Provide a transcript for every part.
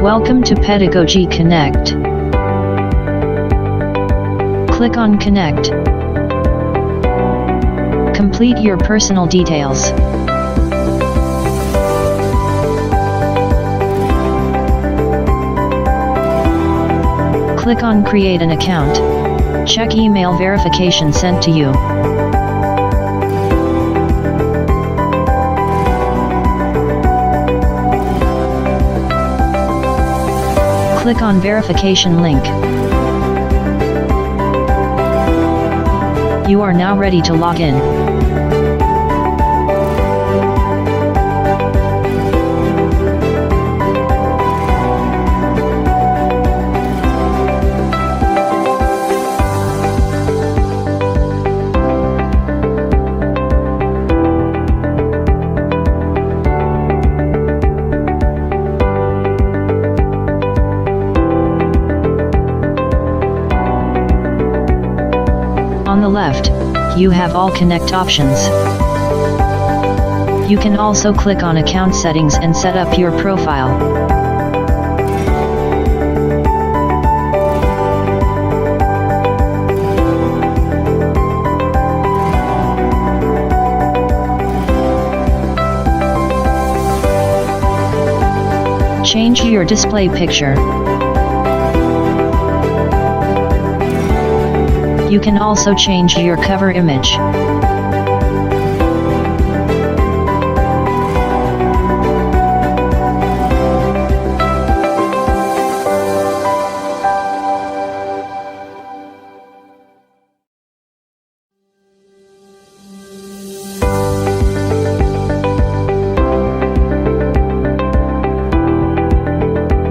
Welcome to Pedagogy Connect. Click on Connect. Complete your personal details. Click on Create an account. Check email verification sent to you. Click on verification link. You are now ready to log in. On the left, you have all Connect options. You can also click on Account Settings and set up your profile. Change your display picture. You can also change your cover image.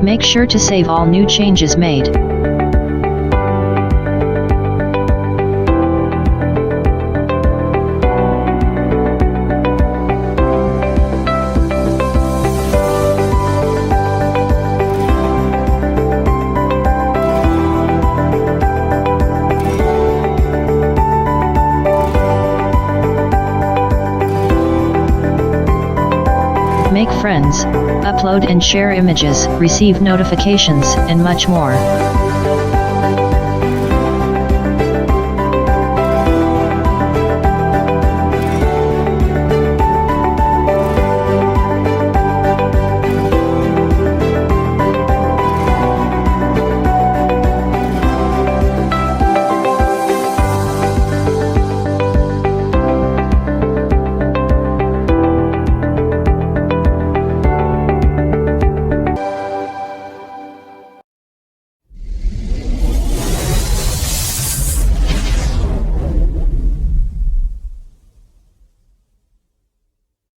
Make sure to save all new changes made. Make friends, upload and share images, receive notifications, and much more.